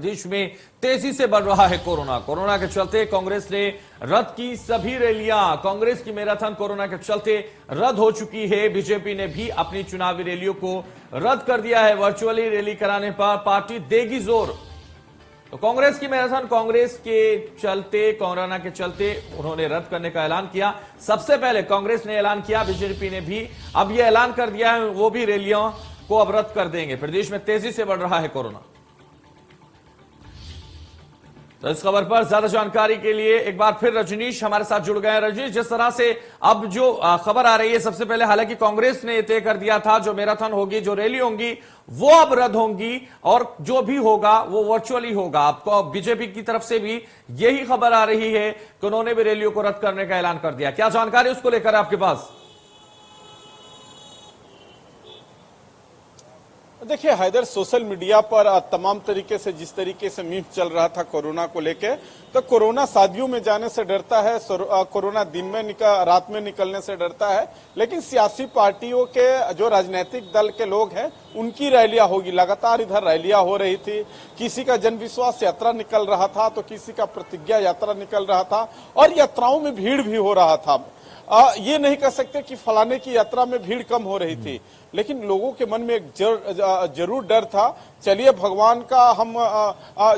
प्रदेश में तेजी से बढ़ रहा है कोरोना के चलते कांग्रेस ने रद्द की सभी रैलियां। कांग्रेस की मैराथन कोरोना के चलते रद्द हो चुकी है। बीजेपी ने भी अपनी चुनावी रैलियों को रद्द कर दिया है। वर्चुअली रैली कराने पर पार्टी देगी जोर। तो कांग्रेस की मैराथन कोरोना के चलते उन्होंने रद्द करने का ऐलान किया। सबसे पहले कांग्रेस ने ऐलान किया, बीजेपी ने भी अब यह ऐलान कर दिया है वो भी रैलियों को अब रद्द कर देंगे। प्रदेश में तेजी से बढ़ रहा है कोरोना। तो इस खबर पर ज्यादा जानकारी के लिए एक बार फिर रजनीश हमारे साथ जुड़ गए। रजनीश, जिस तरह से अब जो खबर आ रही है, सबसे पहले हालांकि कांग्रेस ने तय कर दिया था जो मैराथन होगी, जो रैली होंगी वो अब रद्द होंगी और जो भी होगा वो वर्चुअली होगा। आपको बीजेपी की तरफ से भी यही खबर आ रही है कि उन्होंने भी रैलियों को रद्द करने का ऐलान कर दिया। क्या जानकारी उसको लेकर आपके पास? देखिए हैदर, सोशल मीडिया पर तमाम तरीके से जिस तरीके से मीम चल रहा था कोरोना को लेके, तो कोरोना शादियों में जाने से डरता है, कोरोना दिन में रात में निकलने से डरता है, लेकिन सियासी पार्टियों के जो राजनीतिक दल के लोग हैं उनकी रैलियां होगी। लगातार इधर रैलियां हो रही थी, किसी का जन विश्वास यात्रा निकल रहा था तो किसी का प्रतिज्ञा यात्रा निकल रहा था और यात्राओं में भीड़ भी हो रहा था। ये नहीं कह सकते कि फलाने की यात्रा में भीड़ कम हो रही थी, लेकिन लोगों के मन में एक जरूर डर था। चलिए भगवान का हम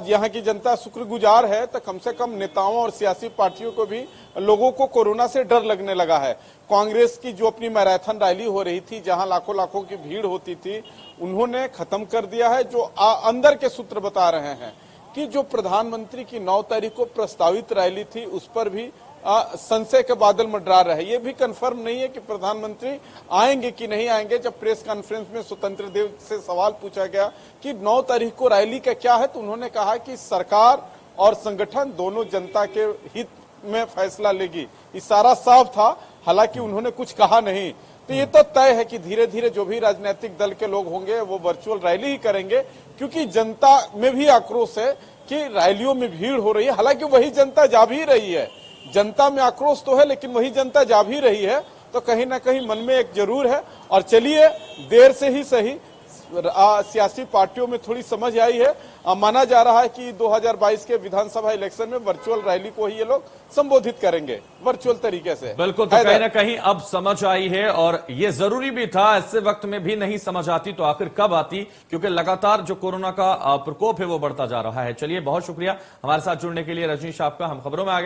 यहाँ की जनता शुक्रगुजार है, तो कम से कम नेताओं और सियासी पार्टियों को भी लोगों को कोरोना से डर लगने लगा है। कांग्रेस की जो अपनी मैराथन रैली हो रही थी, जहां लाखों लाखों की भीड़ होती थी, उन्होंने खत्म कर दिया है। जो अंदर के सूत्र बता रहे हैं कि जो प्रधानमंत्री की 9 तारीख को प्रस्तावित रैली थी उस पर भी संशय के बादल मंडरा रहे। ये भी कंफर्म नहीं है कि प्रधानमंत्री आएंगे कि नहीं आएंगे। जब प्रेस कॉन्फ्रेंस में स्वतंत्र देव से सवाल पूछा गया कि 9 तारीख को रैली का क्या है, तो उन्होंने कहा कि सरकार और संगठन दोनों जनता के हित में फैसला लेगी। इशारा साफ था, हालांकि उन्होंने कुछ कहा नहीं। तो ये तो तय है कि धीरे धीरे जो भी राजनीतिक दल के लोग होंगे वो वर्चुअल रैली ही करेंगे, क्योंकि जनता में भी आक्रोश है कि रैलियों में भीड़ हो रही है। हालांकि वही जनता जा भी रही है, जनता में आक्रोश तो है, लेकिन वही जनता जा भी रही है, तो कहीं ना कहीं मन में एक जरूर है। और चलिए देर से ही सही सियासी पार्टियों में थोड़ी समझ आई है। माना जा रहा है कि 2022 के विधानसभा इलेक्शन में वर्चुअल रैली को ही ये लोग संबोधित करेंगे वर्चुअल तरीके से। बिल्कुल, तो कहीं ना कहीं अब समझ आई है और ये जरूरी भी था। ऐसे वक्त में भी नहीं समझ आती तो आखिर कब आती, क्योंकि लगातार जो कोरोना का प्रकोप है वो बढ़ता जा रहा है। चलिए, बहुत शुक्रिया हमारे साथ जुड़ने के लिए रजनीश आपका। हम खबरों में आगे